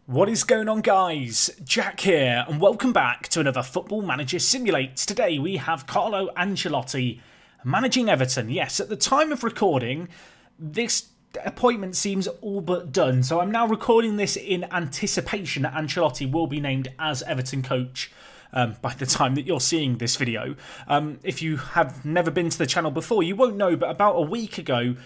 What is going on, guys? Jack here, and welcome back to another Football Manager Simulates. Today we have Carlo Ancelotti managing Everton. Yes, at the time of recording, this appointment seems all but done, so I'm now recording this in anticipation that Ancelotti will be named as Everton coach by the time that you're seeing this video. If you have never been to the channel before, you won't know, but about a week ago,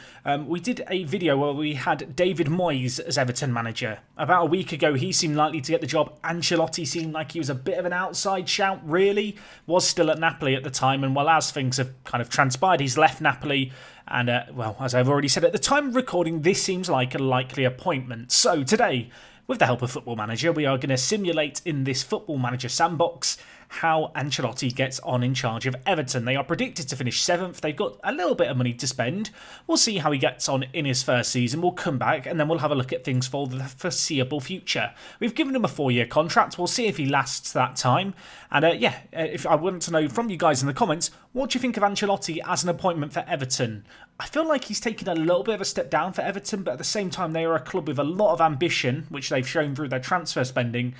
we did a video where we had David Moyes as Everton manager. About a week ago, he seemed likely to get the job. Ancelotti seemed like he was a bit of an outside shout, really. Was still at Napoli at the time, and well, as things have kind of transpired, he's left Napoli. And, well, as I've already said, at the time of recording, this seems like a likely appointment. So today, with the help of Football Manager, we are going to simulate in this Football Manager sandbox how Ancelotti gets on in charge of Everton. They are predicted to finish 7th. They've got a little bit of money to spend. We'll see how he gets on in his first season. We'll come back and then we'll have a look at things for the foreseeable future. We've given him a 4-year contract. We'll see if he lasts that time. And if I want to know from you guys in the comments, what do you think of Ancelotti as an appointment for Everton? I feel like he's taken a little bit of a step down for Everton, but at the same time, they are a club with a lot of ambition, which they've shown through their transfer spending,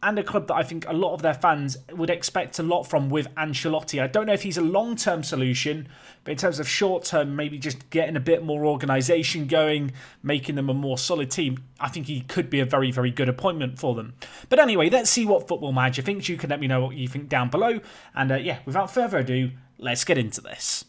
and a club that I think a lot of their fans would expect a lot from with Ancelotti. I don't know if he's a long-term solution, but in terms of short-term, maybe just getting a bit more organisation going, making them a more solid team, I think he could be a very, very good appointment for them. But anyway, let's see what Football Manager thinks. You can let me know what you think down below. And yeah, without further ado, let's get into this.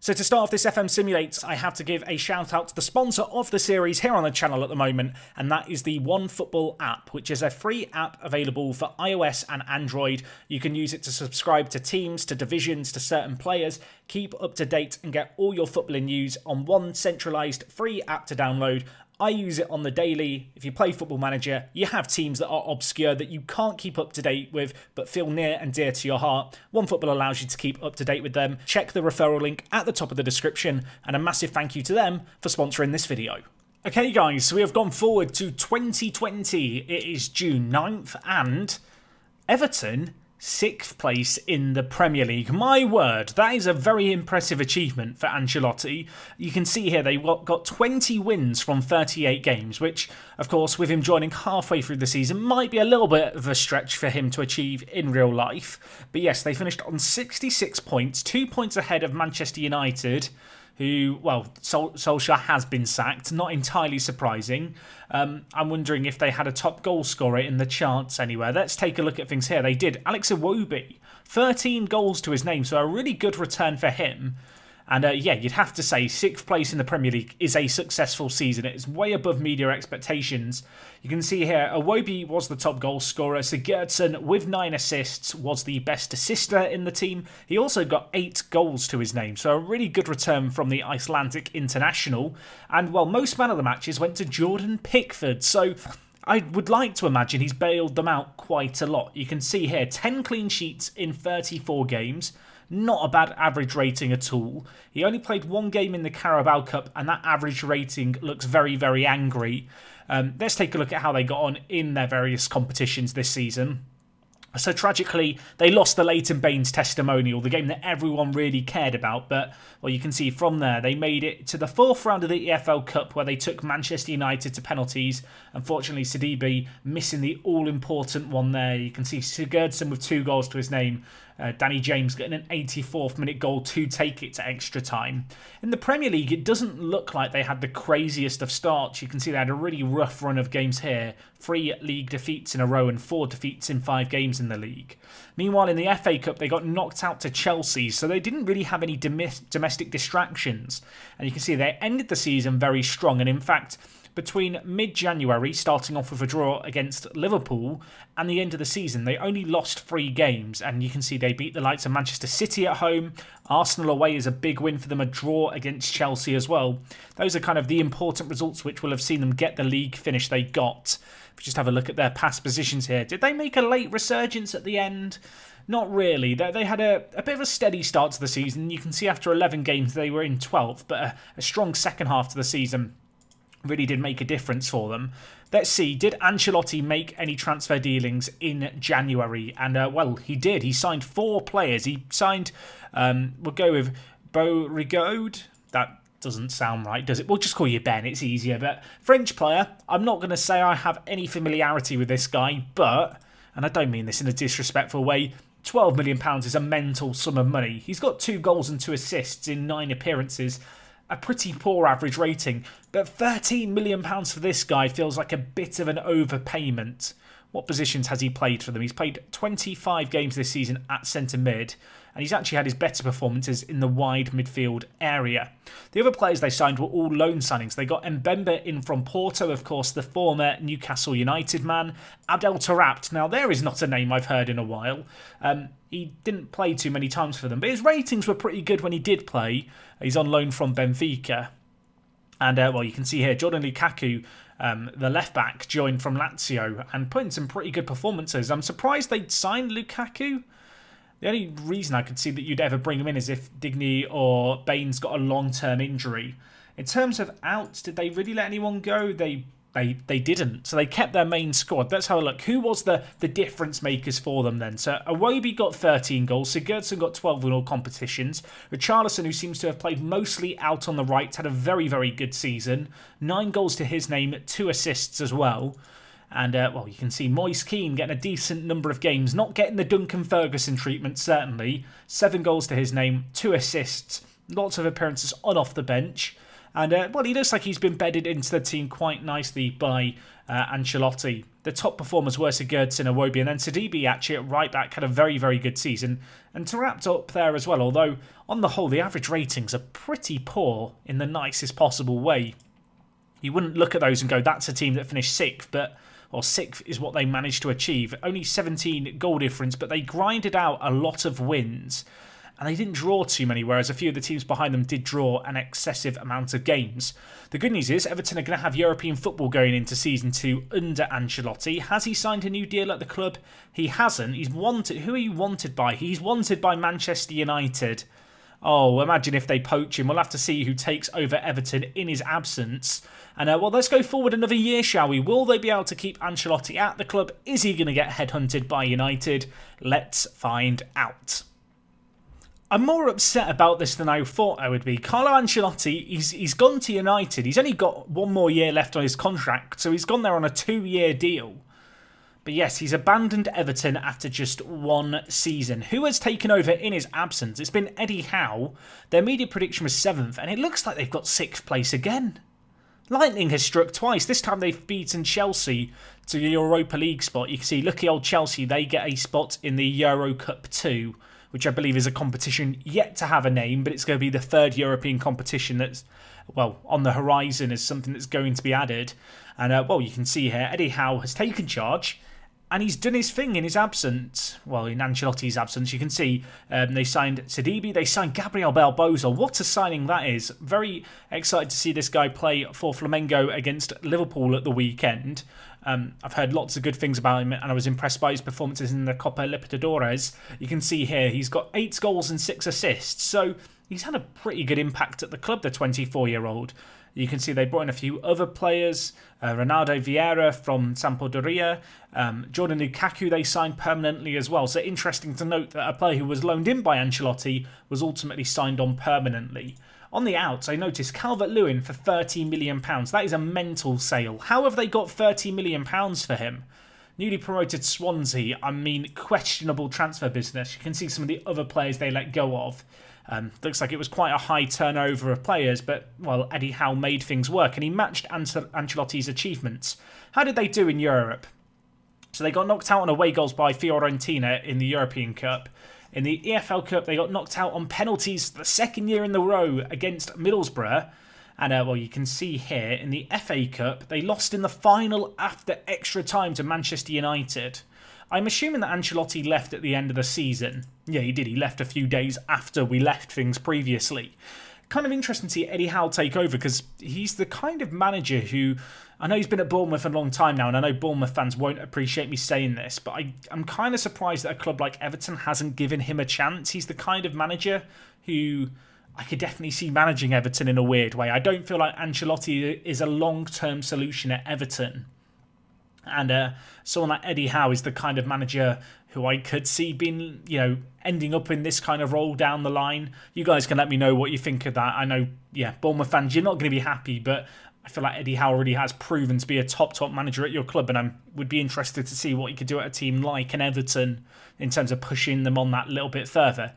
So to start off this FM Simulates, I have to give a shout out to the sponsor of the series here on the channel at the moment, and that is the OneFootball app, which is a free app available for iOS and Android. You can use it to subscribe to teams, to divisions, to certain players, keep up to date and get all your footballing news on one centralised free app to download. I use it on the daily. If you play Football Manager, you have teams that are obscure that you can't keep up to date with but feel near and dear to your heart. OneFootball allows you to keep up to date with them. Check the referral link at the top of the description, and a massive thank you to them for sponsoring this video. Okay guys, so we have gone forward to 2020. It is June 9th and Everton 6th place in the Premier League. My word, that is a very impressive achievement for Ancelotti. You can see here they got 20 wins from 38 games, which, of course, with him joining halfway through the season, might be a little bit of a stretch for him to achieve in real life. But yes, they finished on 66 points, 2 points ahead of Manchester United, who, well, Solskjaer has been sacked, not entirely surprising. I'm wondering if they had a top goal scorer in the charts anywhere. Let's take a look at things here. They did. Alex Iwobi, 13 goals to his name, so a really good return for him. And yeah, you'd have to say 6th place in the Premier League is a successful season. It is way above media expectations. You can see here, Iwobi was the top goal scorer. Sigurdsson, with 9 assists, was the best assister in the team. He also got 8 goals to his name, so a really good return from the Icelandic international. And, well, most man of the matches went to Jordan Pickford, so I would like to imagine he's bailed them out quite a lot. You can see here, 10 clean sheets in 34 games. Not a bad average rating at all. He only played 1 game in the Carabao Cup, and that average rating looks very, very angry. Let's take a look at how they got on in their various competitions this season. So tragically, they lost the Leighton Baines testimonial, the game that everyone really cared about. But, well, you can see from there, they made it to the 4th round of the EFL Cup where they took Manchester United to penalties. Unfortunately, Sidibe missing the all-important one there. You can see Sigurdsson with 2 goals to his name. Danny James getting an 84th minute goal to take it to extra time. In the Premier League, it doesn't look like they had the craziest of starts. You can see they had a really rough run of games here. 3 league defeats in a row and 4 defeats in 5 games in the league. Meanwhile, in the FA Cup, they got knocked out to Chelsea, so they didn't really have any domestic distractions. And you can see they ended the season very strong, and in fact, between mid-January, starting off with a draw against Liverpool, and the end of the season, they only lost 3 games. And you can see they beat the likes of Manchester City at home. Arsenal away is a big win for them, a draw against Chelsea as well. Those are kind of the important results which will have seen them get the league finish they got. If we just have a look at their past positions here. Did they make a late resurgence at the end? Not really. They had a bit of a steady start to the season. You can see after 11 games they were in 12th, but a strong second half to the season really did make a difference for them. Let's see, did Ancelotti make any transfer dealings in January? And, well, he did. He signed 4 players. He signed, we'll go with Bo Rigaud. That doesn't sound right, does it? We'll just call you Ben, it's easier. But French player, I'm not going to say I have any familiarity with this guy, but, and I don't mean this in a disrespectful way, £12 million is a mental sum of money. He's got 2 goals and 2 assists in 9 appearances. A pretty poor average rating, but £13 million for this guy feels like a bit of an overpayment. What positions has he played for them? He's played 25 games this season at centre mid, and he's actually had his better performances in the wide midfield area. The other players they signed were all loan signings. They got Mbemba in from Porto, of course, the former Newcastle United man. Abdel Tarabt, now there is not a name I've heard in a while. He didn't play too many times for them, but his ratings were pretty good when he did play. He's on loan from Benfica. And, well, you can see here, Jordan Lukaku, the left-back, joined from Lazio and put in some pretty good performances. I'm surprised they'd signed Lukaku. The only reason I could see that you'd ever bring him in is if Digny or Baines got a long-term injury. In terms of outs, did they really let anyone go? They didn't. So they kept their main squad. Let's have a look. Who was the difference makers for them then? So Iwobi got 13 goals. Sigurdsson got 12 in all competitions. Richarlison, who seems to have played mostly out on the right, had a very, very good season. 9 goals to his name, 2 assists as well. And, well, you can see Moise Kean getting a decent number of games. Not getting the Duncan Ferguson treatment, certainly. 7 goals to his name, 2 assists. Lots of appearances on off the bench. And, well, he looks like he's been bedded into the team quite nicely by Ancelotti. The top performers were Sigurdsson, Iwobi, and then Sidibe, actually, at right back, had a very, very good season. And Tarabt up there as well, although, on the whole, the average ratings are pretty poor in the nicest possible way. You wouldn't look at those and go, that's a team that finished 6th, but... Well, 6th is what they managed to achieve. Only 17 goal difference, but they grinded out a lot of wins. And they didn't draw too many, whereas a few of the teams behind them did draw an excessive amount of games. The good news is Everton are going to have European football going into Season 2 under Ancelotti. Has he signed a new deal at the club? He hasn't. He's wanted. Who are you wanted by? He's wanted by Manchester United. Oh, imagine if they poach him. We'll have to see who takes over Everton in his absence. And, well, let's go forward another year, shall we? Will they be able to keep Ancelotti at the club? Is he going to get headhunted by United? Let's find out. I'm more upset about this than I thought I would be. Carlo Ancelotti, he's gone to United. He's only got 1 more year left on his contract, so he's gone there on a 2-year deal. But yes, he's abandoned Everton after just 1 season. Who has taken over in his absence? It's been Eddie Howe. Their media prediction was 7th, and it looks like they've got 6th place again. Lightning has struck twice. This time they've beaten Chelsea to the Europa League spot. You can see, lucky old Chelsea, they get a spot in the Euro Cup 2, which I believe is a competition yet to have a name, but it's going to be the 3rd European competition that's, well, on the horizon as something that's going to be added. And, well, you can see here, Eddie Howe has taken charge. And he's done his thing in his absence. Well, in Ancelotti's absence, you can see they signed Sidibe, they signed Gabriel Barbosa. What a signing that is. Very excited to see this guy play for Flamengo against Liverpool at the weekend. I've heard lots of good things about him, and I was impressed by his performances in the Copa Libertadores. You can see here he's got 8 goals and 6 assists. So he's had a pretty good impact at the club, the 24-year-old. You can see they brought in a few other players. Ronaldo Vieira from Sampdoria. Jordan Lukaku they signed permanently as well. So interesting to note that a player who was loaned in by Ancelotti was ultimately signed on permanently. On the outs, I noticed Calvert-Lewin for £30 million. That is a mental sale. How have they got £30 million for him? Newly promoted Swansea, I mean, questionable transfer business. You can see some of the other players they let go of. Looks like it was quite a high turnover of players, but, well, Eddie Howe made things work, and he matched Ancelotti's achievements. How did they do in Europe? So they got knocked out on away goals by Fiorentina in the European Cup. In the EFL Cup, they got knocked out on penalties the 2nd year in a row against Middlesbrough. And, well, you can see here, in the FA Cup, they lost in the final after extra time to Manchester United. I'm assuming that Ancelotti left at the end of the season. Yeah, he did. He left a few days after we left things previously. Kind of interesting to see Eddie Howe take over, because he's the kind of manager who... I know he's been at Bournemouth a long time now, and I know Bournemouth fans won't appreciate me saying this, but I'm kind of surprised that a club like Everton hasn't given him a chance. He's the kind of manager who... I could definitely see managing Everton in a weird way. I don't feel like Ancelotti is a long-term solution at Everton. And someone like Eddie Howe is the kind of manager who I could see being, ending up in this kind of role down the line. You guys can let me know what you think of that. I know, Bournemouth fans, you're not going to be happy, but I feel like Eddie Howe already has proven to be a top manager at your club, and I would be interested to see what he could do at a team like an Everton in terms of pushing them on that little bit further.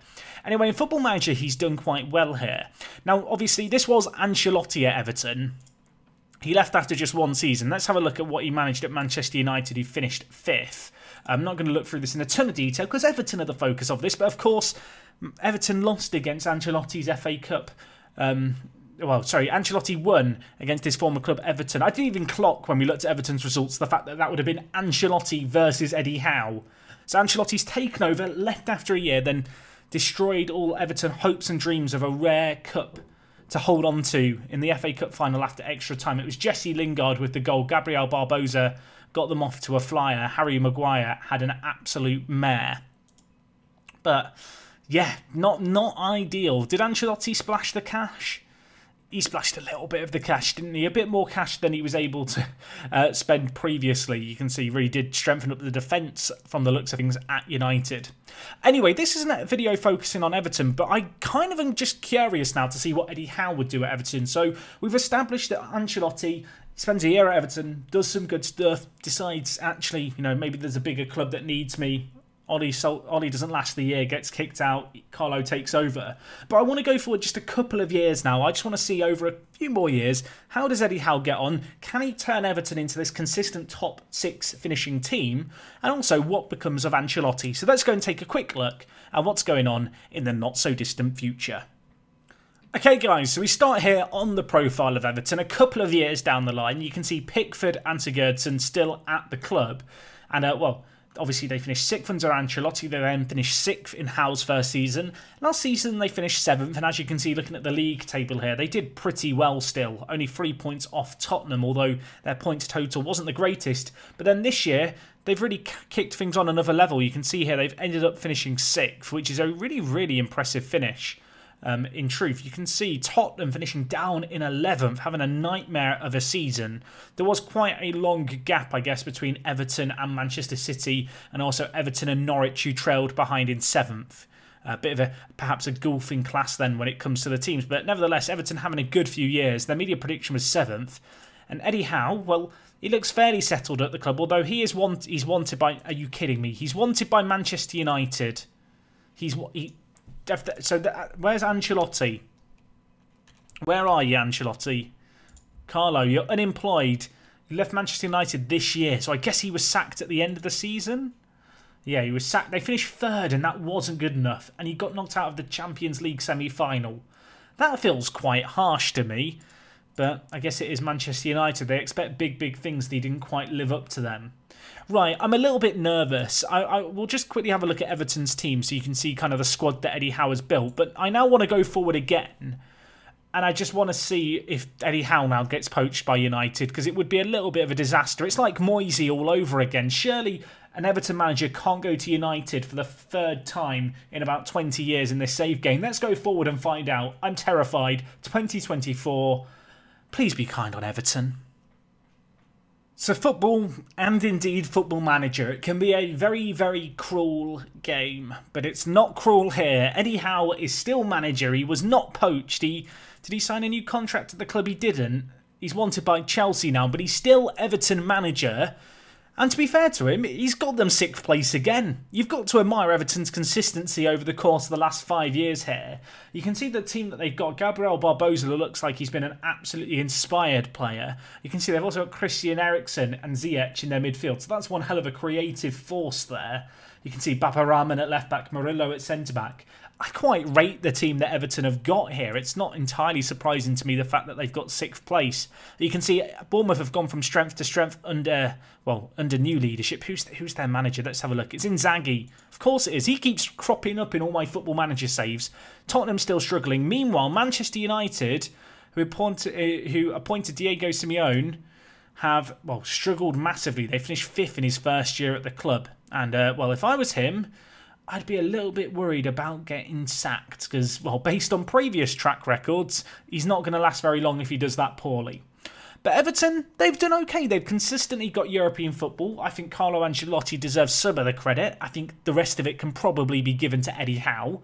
Anyway, in Football Manager, he's done quite well here. Now, obviously, this was Ancelotti at Everton. He left after just one season. Let's have a look at what he managed at Manchester United. He finished 5th. I'm not going to look through this in a ton of detail because Everton are the focus of this. But of course, Everton lost against Ancelotti's FA Cup. Ancelotti won against his former club Everton. I didn't even clock when we looked at Everton's results the fact that that would have been Ancelotti versus Eddie Howe. So Ancelotti's taken over, left after a year, then destroyed all Everton hopes and dreams of a rare cup to hold on to in the FA Cup final after extra time. It was Jesse Lingard with the goal. Gabriel Barbosa got them off to a flyer. Harry Maguire had an absolute mare. But yeah, not ideal. Did Ancelotti splash the cash? He splashed a little bit of the cash, didn't he? A bit more cash than he was able to spend previously. You can see he really did strengthen up the defence from the looks of things at United. Anyway, this isn't a video focusing on Everton, but I kind of am just curious now to see what Eddie Howe would do at Everton. So we've established that Ancelotti spends a year at Everton, does some good stuff, decides actually, maybe there's a bigger club that needs me. Ollie doesn't last the year, gets kicked out, Carlo takes over. But I want to go forward just a couple of years now. I just want to see over a few more years, how does Eddie Howe get on? Can he turn Everton into this consistent top 6 finishing team? And also, what becomes of Ancelotti? So let's go and take a quick look at what's going on in the not-so-distant future. Okay, guys, so we start here on the profile of Everton. A couple of years down the line, you can see Pickford and Sigurdsson still at the club. And, obviously, they finished 6th under Ancelotti. They then finished 6th in Howe's first season. Last season, they finished 7th. And as you can see, looking at the league table here, they did pretty well still. Only 3 points off Tottenham, although their points total wasn't the greatest. But then this year, they've really kicked things on another level. You can see here, they've ended up finishing 6th, which is a really, really impressive finish. In truth, you can see Tottenham finishing down in 11th, having a nightmare of a season. There was quite a long gap, I guess, between Everton and Manchester City, and also Everton and Norwich, who trailed behind in 7th. A bit of perhaps a golfing class then when it comes to the teams, but nevertheless, Everton having a good few years. Their media prediction was 7th, and Eddie Howe, well, he looks fairly settled at the club, although he's wanted by. Are you kidding me? He's wanted by Manchester United. Where's Ancelotti? Where are you, Ancelotti? Carlo, you're unemployed. You left Manchester United this year, so I guess he was sacked at the end of the season? Yeah, he was sacked. They finished 3rd, and that wasn't good enough. And he got knocked out of the Champions League semi-final. That feels quite harsh to me. But I guess it is Manchester United. They expect big, big things. They didn't quite live up to them. Right, I'm a little bit nervous. I will just quickly have a look at Everton's team so you can see kind of the squad that Eddie Howe has built. But I now want to go forward again. And I just want to see if Eddie Howe now gets poached by United, because it would be a little bit of a disaster. It's like Moisey all over again. Surely an Everton manager can't go to United for the 3rd time in about 20 years in this save game. Let's go forward and find out. I'm terrified. 2024. Please be kind on Everton. So football, and indeed Football Manager, it can be a very, very cruel game. But it's not cruel here. Eddie Howe is still manager. He was not poached. Did he sign a new contract at the club? He didn't. He's wanted by Chelsea now, but he's still Everton manager. And to be fair to him, he's got them 6th place again. You've got to admire Everton's consistency over the course of the last 5 years here. You can see the team that they've got. Gabriel Barbosa looks like he's been an absolutely inspired player. You can see they've also got Christian Eriksen and Ziyech in their midfield. So that's one hell of a creative force there. You can see Baba Rahman at left-back, Murillo at centre-back. I quite rate the team that Everton have got here. It's not entirely surprising to me, the fact that they've got 6th place. You can see Bournemouth have gone from strength to strength under new leadership. Who's their manager? Let's have a look. It's Inzaghi. Of course it is. He keeps cropping up in all my Football Manager saves. Tottenham still struggling. Meanwhile, Manchester United, who appointed Diego Simeone, have, struggled massively. They finished 5th in his first year at the club. And, if I was him, I'd be a little bit worried about getting sacked because, based on previous track records, he's not going to last very long if he does that poorly. But Everton, they've done okay. They've consistently got European football. I think Carlo Ancelotti deserves some of the credit. I think the rest of it can probably be given to Eddie Howe.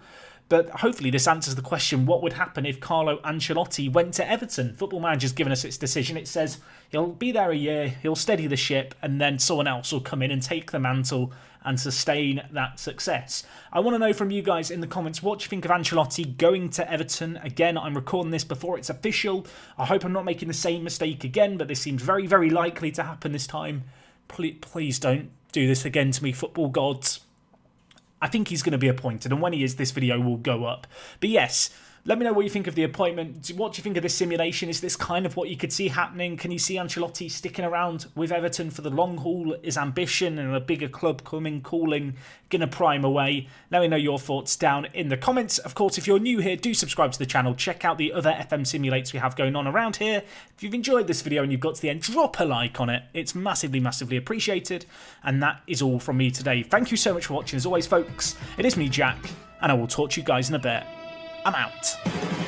But hopefully this answers the question, what would happen if Carlo Ancelotti went to Everton? Football Manager's given us its decision. It says he'll be there a year, he'll steady the ship, and then someone else will come in and take the mantle and sustain that success. I want to know from you guys in the comments, what do you think of Ancelotti going to Everton? Again, I'm recording this before it's official. I hope I'm not making the same mistake again, but this seems very, very likely to happen this time. Please don't do this again to me, football gods. I think he's going to be appointed, and when he is, this video will go up. But yes, let me know what you think of the appointment. What do you think of this simulation? Is this kind of what you could see happening? Can you see Ancelotti sticking around with Everton for the long haul? Is ambition and a bigger club calling, going to prime away? Let me know your thoughts down in the comments. Of course, if you're new here, do subscribe to the channel. Check out the other FM simulates we have going on around here. If you've enjoyed this video and you've got to the end, drop a like on it. It's massively, massively appreciated. And that is all from me today. Thank you so much for watching. As always, folks, it is me, Jack, and I will talk to you guys in a bit. I'm out.